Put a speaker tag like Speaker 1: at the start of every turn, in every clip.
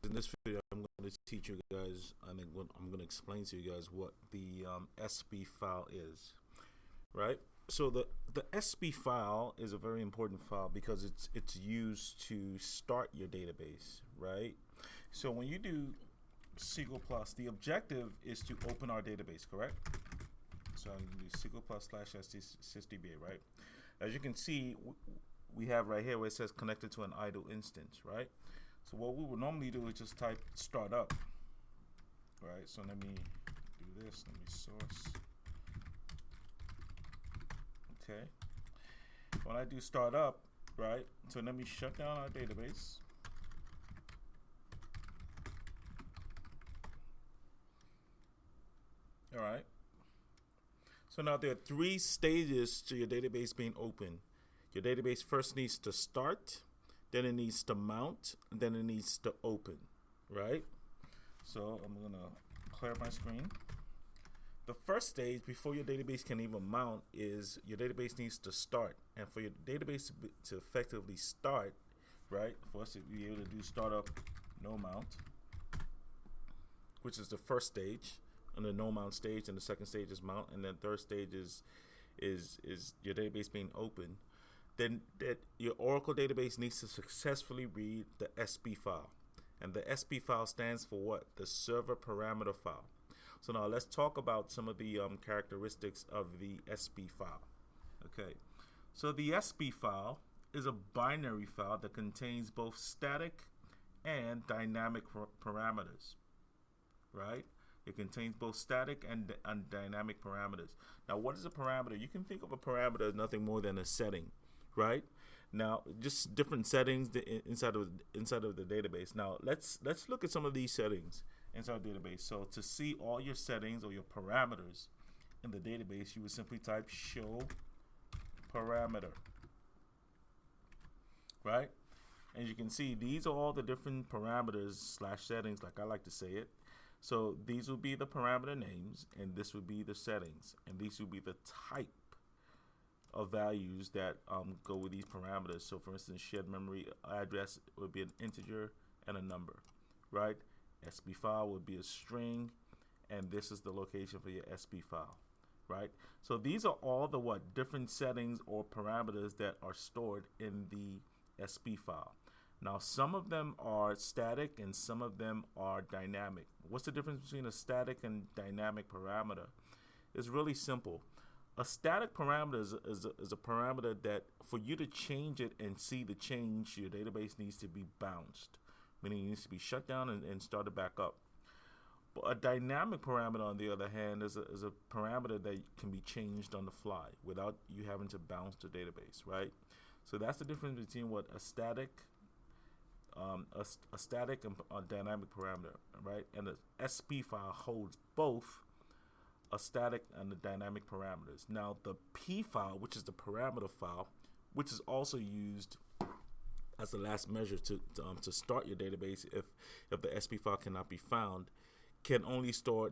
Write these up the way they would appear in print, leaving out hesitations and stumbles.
Speaker 1: In this video, I'm going to teach you guys, I'm going to explain to you guys what the SB file is, right? So the SB file is a very important file because it's used to start your database, right? So when you do SQL Plus, the objective is to open our database, correct? So I'm going to do SQL Plus /sysdba, right? As you can see, we have right here where it says connected to an idle instance, right? So what we would normally do is just type startup, right? So let me do this, let me source. Okay. When I do startup, right? So let me shut down our database. All right. So now there are 3 stages to your database being open. Your database first needs to start, then it needs to mount, and then it needs to open, right? So I'm gonna clear my screen. The first stage before your database can even mount is your database needs to start. And for your database to effectively start, right, for us to be able to do startup no mount, which is the first stage, and the no mount stage, and the second stage is mount, and then third stage is your database being open. Then that your Oracle database needs to successfully read the SB file. And the SB file stands for what? The server parameter file. So now let's talk about some of the characteristics of the SB file. Okay, so the SB file is a binary file that contains both static and dynamic parameters, right? It contains both static and dynamic parameters. Now, what is a parameter? You can think of a parameter as nothing more than a setting, right? Now, just different settings inside of the database. Now, let's look at some of these settings inside the database. So to see all your settings or your parameters in the database, you would simply type show parameter, right? And you can see these are all the different parameters / settings, like I like to say it. So these will be the parameter names, and this would be the settings, and these would be the type of values that go with these parameters. So for instance, shared memory address would be an integer and a number, right? SB file would be a string, and this is the location for your SB file, right? So these are all the different settings or parameters that are stored in the SB file. Now, some of them are static and some of them are dynamic. What's the difference between a static and dynamic parameter? It's really simple. A static parameter is a parameter that for you to change it and see the change, your database needs to be bounced, meaning it needs to be shut down and started back up. But a dynamic parameter, on the other hand, is a parameter that can be changed on the fly without you having to bounce the database, right? So that's the difference between what a static and a dynamic parameter, right? And the SB file holds both a static and the dynamic parameters. Now the P file, which is the parameter file, which is also used as the last measure to start your database if the SB file cannot be found, can only store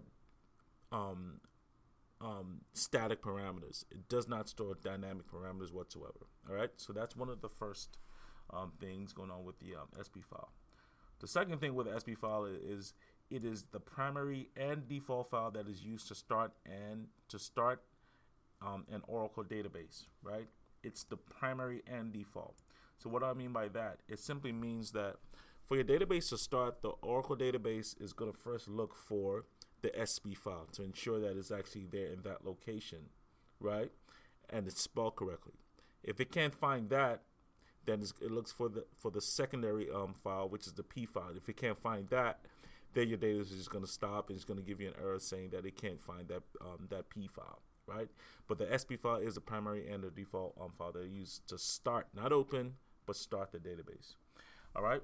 Speaker 1: static parameters. It does not store dynamic parameters whatsoever. All right, so that's one of the first things going on with the SB file. The second thing with the SB file is it is the primary and default file that is used to start an Oracle database, right? It's the primary and default. So what do I mean by that? It simply means that for your database to start, the Oracle database is going to first look for the SB file to ensure that it's actually there in that location, right? And it's spelled correctly. If it can't find that, then it looks for the secondary file, which is the P file. If it can't find that, then your database is just going to stop and it's going to give you an error saying that it can't find that P file, right? But the SB file is the primary and the default file that are used to start, not open, but start the database. All right.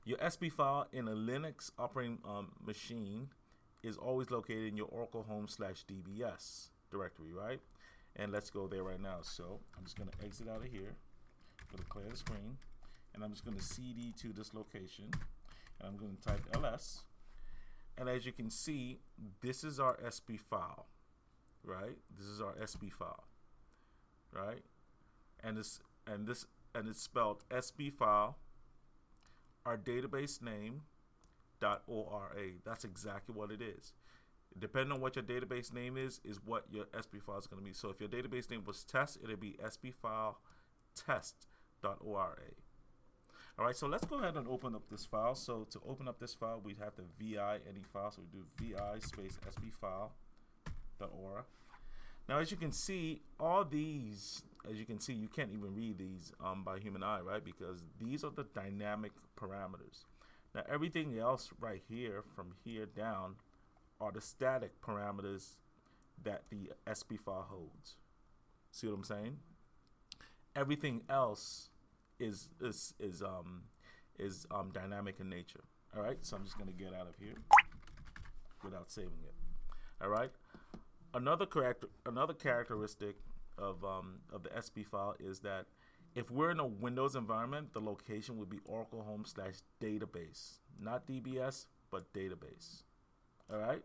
Speaker 1: Your SB file in a Linux operating machine is always located in your Oracle home /DBS directory, right? And let's go there right now. So I'm just going to exit out of here. I'm going to clear the screen, and I'm just going to CD to this location, and I'm going to type ls. And as you can see, this is our SB file, right? This is our SB file, right? And it's spelled SB file our database name .ora. That's exactly what it is. Depending on what your database name is what your SB file is going to be. So if your database name was test, it'll be SBFile test.ora. All right, so let's go ahead and open up this file. So to open up this file, we'd have to vi any file. So we do vi space sbfile.ora. Now, as you can see, all these, as you can see, you can't even read these by human eye, right? Because these are the dynamic parameters. Now, everything else right here, from here down, are the static parameters that the SB file holds. See what I'm saying? Everything else is dynamic in nature. All right, so I'm just gonna get out of here without saving it. All right. Another characteristic of the SB file is that if we're in a Windows environment, the location would be Oracle home/database, not DBS, but database. All right.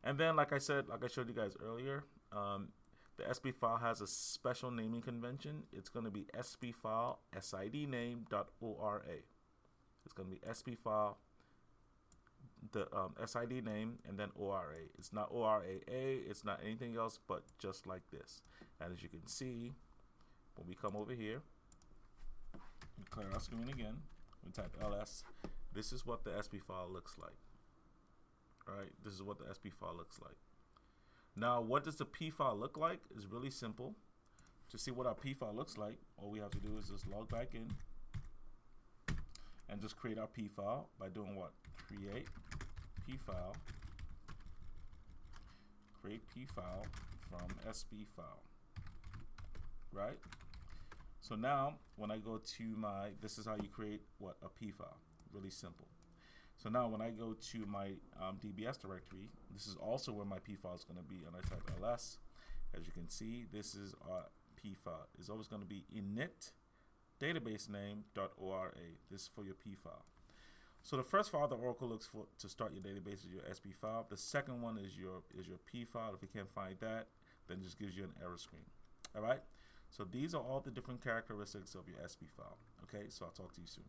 Speaker 1: And then, like I said, like I showed you guys earlier, the SB file has a special naming convention. It's going to be SBFile SID_name.ora. It's going to be SBFile, the SID name, and then ORA. It's not ORAA. It's not anything else but just like this. And as you can see, when we come over here, we clear our screen again. We type ls. This is what the SB file looks like. All right, this is what the SB file looks like. Now, what does the P file look like? It's really simple. To see what our P file looks like, all we have to do is just log back in and just create our P file by doing what? Create P file. Create P file from SB file. Right? So now, when I go to my, this is how you create what? A P file. Really simple. So now when I go to my DBS directory, this is also where my P file is going to be, and I type ls. As you can see, this is our P file. It's always going to be init database name.ora. This is for your P file. So the first file that Oracle looks for to start your database is your SB file. The second one is your P file. If you can't find that, then it just gives you an error screen. All right. So these are all the different characteristics of your SB file. Okay. So I'll talk to you soon.